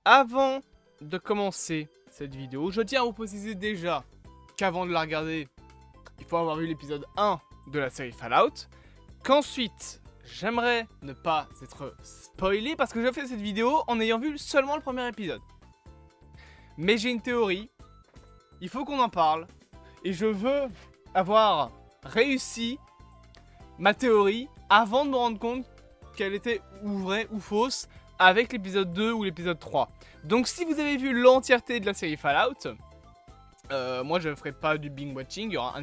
Avant de commencer cette vidéo, je tiens à vous préciser déjà qu'avant de la regarder, il faut avoir vu l'épisode 1 de la série Fallout. Qu'ensuite, j'aimerais ne pas être spoilé parce que je fais cette vidéo en ayant vu seulement le premier épisode. Mais j'ai une théorie, il faut qu'on en parle, et je veux avoir réussi ma théorie avant de me rendre compte qu'elle était ou vraie ou fausse avec l'épisode 2 ou l'épisode 3. Donc si vous avez vu l'entièreté de la série Fallout, moi je ne ferai pas du binge watching, il y aura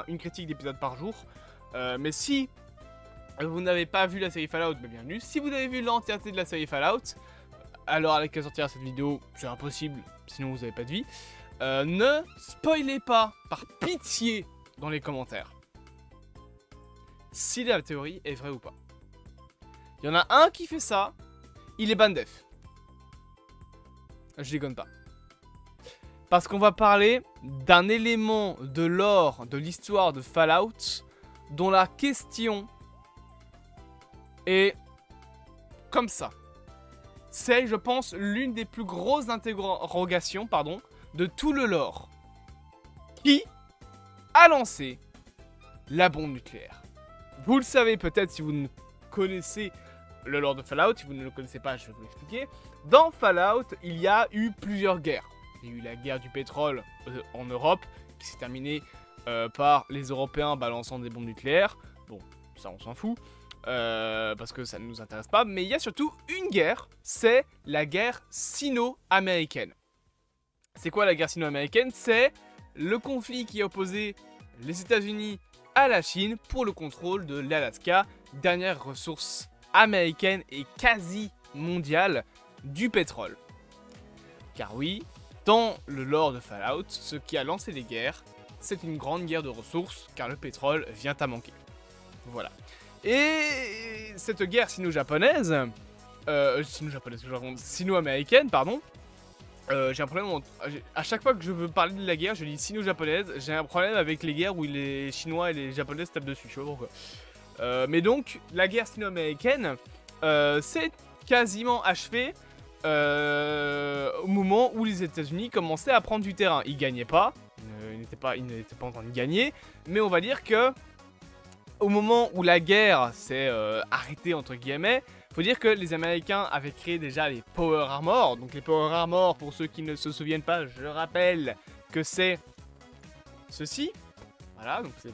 une critique d'épisode par jour. Mais si vous n'avez pas vu la série Fallout, bah bienvenue. Si vous avez vu l'entièreté de la série Fallout, à l'heure à laquelle sortira cette vidéo, c'est impossible, sinon vous n'avez pas de vie. Ne spoilez pas, par pitié, dans les commentaires, si la théorie est vraie ou pas. Il y en a un qui fait ça, il est ban def. Je déconne pas. Parce qu'on va parler d'un élément de lore, de l'histoire de Fallout, dont la question est comme ça. C'est, je pense, l'une des plus grosses interrogations, de tout le lore. Qui a lancé la bombe nucléaire? Vous le savez peut-être si vous ne connaissez le lore de Fallout. Si vous ne le connaissez pas, je vais vous l'expliquer. Dans Fallout, il y a eu plusieurs guerres. Il y a eu la guerre du pétrole en Europe, qui s'est terminée par les Européens balançant des bombes nucléaires. Bon, ça on s'en fout, parce que ça ne nous intéresse pas. Mais il y a surtout une guerre, c'est la guerre sino-américaine. C'est quoi la guerre sino-américaine? C'est le conflit qui a opposé les États-Unis à la Chine pour le contrôle de l'Alaska, dernière ressource américaine et quasi mondiale du pétrole. Car oui, dans le lore de Fallout, ce qui a lancé les guerres, c'est une grande guerre de ressources, car le pétrole vient à manquer. Voilà. Et cette guerre sino-japonaise, sino-américaine, pardon, j'ai un problème, à chaque fois que je veux parler de la guerre, je dis sino-japonaise, j'ai un problème avec les guerres où les Chinois et les Japonais se tapent dessus, je sais pas pourquoi. Mais donc, la guerre sino-américaine, c'est quasiment achevé au moment où les États-Unis commençaient à prendre du terrain. Ils gagnaient pas, ils n'étaient pas en train de gagner, mais on va dire que au moment où la guerre s'est arrêtée entre guillemets, faut dire que les Américains avaient créé déjà les Power Armor. Donc les Power Armor, pour ceux qui ne se souviennent pas, je rappelle que c'est ceci. Voilà, donc c'est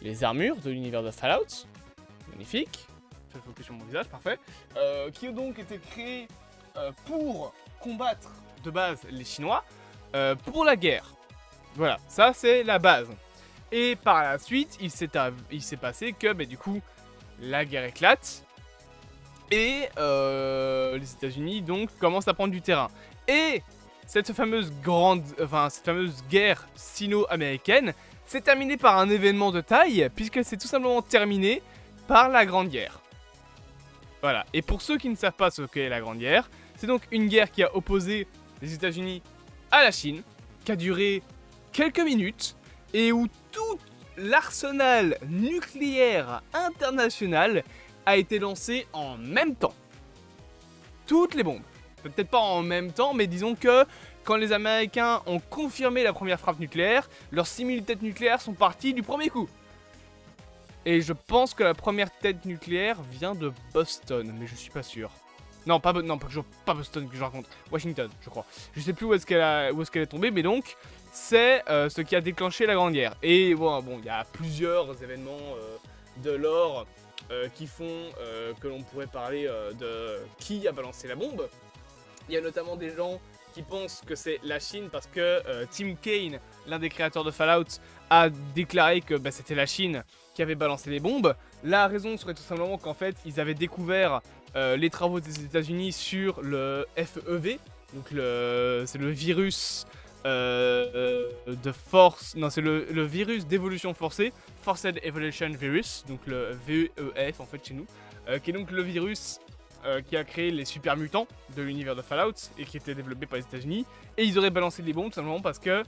les armures de l'univers de Fallout. Magnifique. Je fais focus sur mon visage, parfait. Qui ont donc été créés pour combattre de base les Chinois pour la guerre. Voilà, ça c'est la base. Et par la suite, il s'est passé que du coup, la guerre éclate. Et les États-Unis donc commencent à prendre du terrain. Et cette fameuse guerre sino-américaine s'est terminée par un événement de taille, puisqu'elle s'est tout simplement terminée par la Grande Guerre. Voilà. Et pour ceux qui ne savent pas ce qu'est la Grande Guerre, c'est donc une guerre qui a opposé les États-Unis à la Chine, qui a duré quelques minutes, et où tout l'arsenal nucléaire international a été lancé en même temps. Toutes les bombes. Peut-être pas en même temps, mais disons que quand les Américains ont confirmé la première frappe nucléaire, leurs 6000 têtes nucléaires sont parties du premier coup. Et je pense que la première tête nucléaire vient de Boston, mais je suis pas sûr. Non, pas Boston que je raconte. Washington, je crois. Je sais plus où est-ce qu'elle est tombée, mais donc c'est ce qui a déclenché la Grande Guerre. Et bon, il y a plusieurs événements de lore qui font que l'on pourrait parler de qui a balancé la bombe. Il y a notamment des gens qui pensent que c'est la Chine parce que Tim Kaine, l'un des créateurs de Fallout, a déclaré que c'était la Chine qui avait balancé les bombes. La raison serait tout simplement qu'en fait, ils avaient découvert les travaux des États-Unis sur le FEV, donc c'est le virus de force, non c'est le virus d'évolution forcée, Forced Evolution Virus, donc le VEF en fait chez nous, qui est donc le virus qui a créé les super mutants de l'univers de Fallout et qui était développé par les États-Unis. Et ils auraient balancé des bombes tout simplement parce que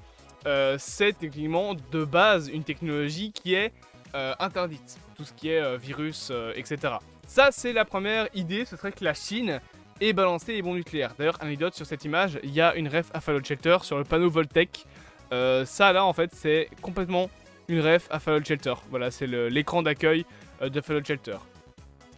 c'est techniquement de base une technologie qui est interdite, tout ce qui est virus, etc. Ça c'est la première idée, ce serait que la Chine et balancer les bombes nucléaires. D'ailleurs, anecdote sur cette image, il y a une ref à Fallout Shelter sur le panneau Voltec. Ça là en fait c'est complètement une ref à Fallout Shelter. Voilà, c'est l'écran d'accueil de Fallout Shelter.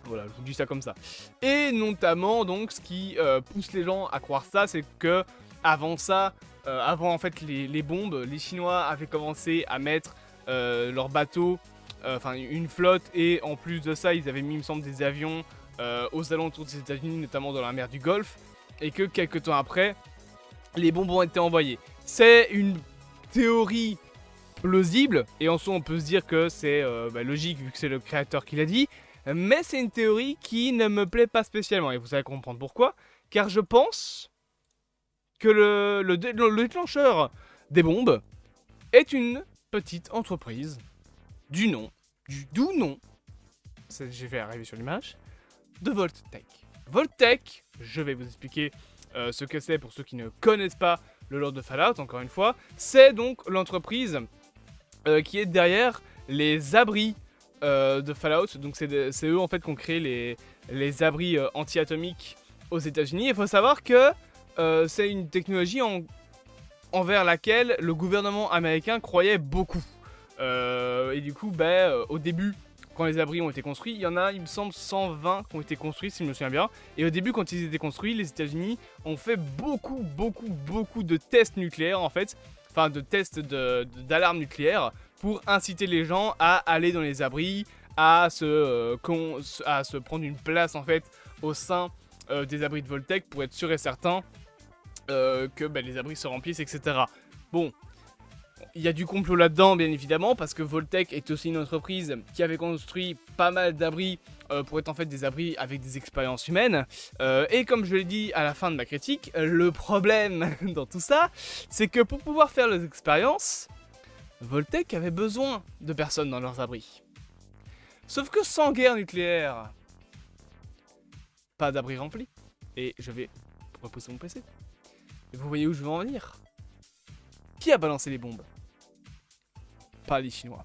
Voilà, je vous dis ça comme ça. Et notamment donc ce qui pousse les gens à croire ça, c'est que avant ça, avant en fait les bombes, les Chinois avaient commencé à mettre leurs bateaux, enfin une flotte, et en plus de ça ils avaient mis il me semble des avions aux alentours des États-Unis, notamment dans la mer du Golfe, et que quelques temps après, les bombes ont été envoyées. C'est une théorie plausible, et en soi on peut se dire que c'est logique vu que c'est le créateur qui l'a dit, mais c'est une théorie qui ne me plaît pas spécialement, et vous allez comprendre pourquoi, car je pense que le déclencheur des bombes est une petite entreprise du doux nom, je vais arriver sur l'image, de Voltec. Voltec, je vais vous expliquer ce que c'est pour ceux qui ne connaissent pas le lore de Fallout, encore une fois. C'est donc l'entreprise qui est derrière les abris de Fallout. Donc c'est eux en fait qui ont créé les abris anti-atomiques aux États-Unis. Il faut savoir que c'est une technologie envers laquelle le gouvernement américain croyait beaucoup. Et du coup, au début, quand les abris ont été construits, il y en a, il me semble, 120 qui ont été construits, si je me souviens bien. Et au début, quand ils étaient construits, les États-Unis ont fait beaucoup de tests nucléaires, en fait. Enfin, de tests d'alarme nucléaire pour inciter les gens à aller dans les abris, à se prendre une place, en fait, au sein des abris de Voltec pour être sûr et certain que les abris se remplissent, etc. Bon. Il y a du complot là-dedans, bien évidemment, parce que Voltec est aussi une entreprise qui avait construit pas mal d'abris pour être en fait des abris avec des expériences humaines. Et comme je l'ai dit à la fin de ma critique, le problème dans tout ça, c'est que pour pouvoir faire les expériences, Voltec avait besoin de personnes dans leurs abris. Sauf que sans guerre nucléaire, pas d'abri rempli. Et je vais repousser mon PC. Et vous voyez où je veux en venir? Qui a balancé les bombes? Pas les Chinois,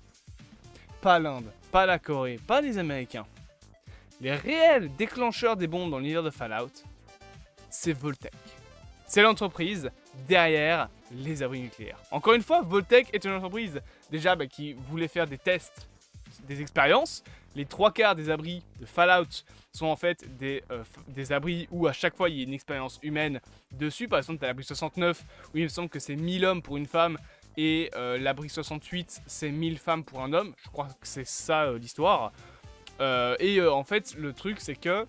pas l'Inde, pas la Corée, pas les Américains. Les réels déclencheurs des bombes dans l'univers de Fallout, c'est Voltec. C'est l'entreprise derrière les abris nucléaires. Encore une fois, Voltec est une entreprise déjà qui voulait faire des tests, des expériences. Les 3/4 des abris de Fallout sont en fait des abris où à chaque fois il y a une expérience humaine dessus. Par exemple, tu as l'abri 69 où il me semble que c'est 1000 hommes pour une femme. Et l'abri 68, c'est 1000 femmes pour un homme. Je crois que c'est ça l'histoire. En fait, le truc, c'est que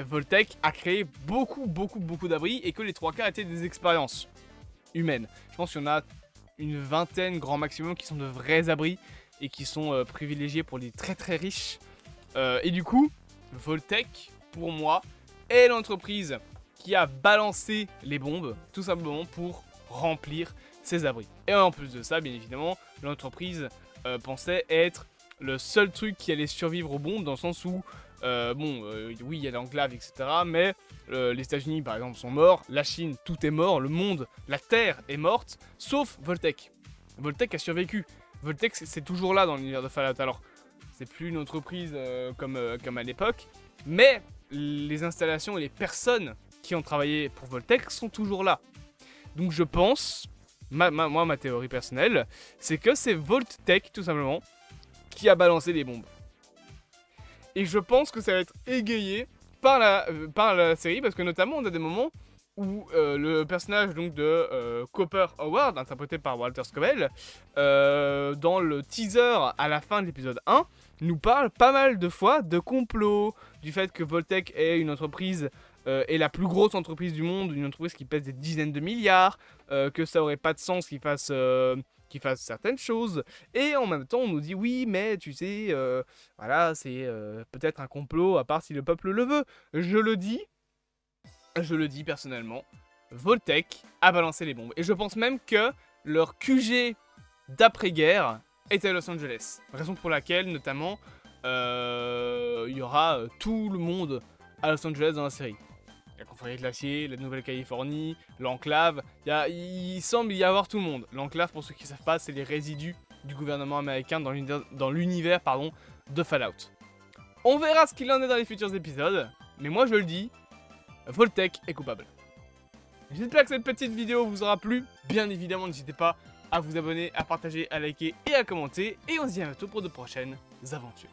Voltec a créé beaucoup d'abris et que les 3/4 étaient des expériences humaines. Je pense qu'il y en a une vingtaine, grand maximum, qui sont de vrais abris et qui sont privilégiés pour les très riches. Et du coup, Voltec, pour moi, est l'entreprise qui a balancé les bombes, tout simplement pour remplir ses abris. Et en plus de ça, bien évidemment, l'entreprise pensait être le seul truc qui allait survivre aux bombes, dans le sens où, oui, il y a l'enclave, etc., mais les États-Unis, par exemple, sont morts, la Chine, tout est mort, le monde, la Terre est morte, sauf Voltec. Voltec a survécu. Voltec, c'est toujours là dans l'univers de Fallout. Alors, c'est plus une entreprise comme à l'époque, mais les installations et les personnes qui ont travaillé pour Voltec sont toujours là. Donc je pense, ma théorie personnelle, c'est que c'est Voltec, tout simplement, qui a balancé les bombes. Et je pense que ça va être égayé par la série, parce que notamment on a des moments où le personnage donc de Copper Howard, interprété par Walter Scobell, dans le teaser à la fin de l'épisode 1, nous parle pas mal de fois de complot, du fait que Voltec est une entreprise est la plus grosse entreprise du monde, une entreprise qui pèse des dizaines de milliards, que ça aurait pas de sens qu'ils fassent certaines choses, et en même temps on nous dit oui mais tu sais, voilà c'est peut-être un complot à part si le peuple le veut. Je le dis personnellement, Voltec a balancé les bombes, et je pense même que leur QG d'après-guerre est à Los Angeles, raison pour laquelle notamment il y aura tout le monde à Los Angeles dans la série. La confrérie de l'acier, la Nouvelle-Californie, l'enclave, il semble y avoir tout le monde. L'enclave, pour ceux qui ne savent pas, c'est les résidus du gouvernement américain dans l'univers de Fallout. On verra ce qu'il en est dans les futurs épisodes, Mais moi je le dis, Voltec est coupable. J'espère que cette petite vidéo vous aura plu. Bien évidemment, n'hésitez pas à vous abonner, à partager, à liker et à commenter. Et on se dit à bientôt pour de prochaines aventures.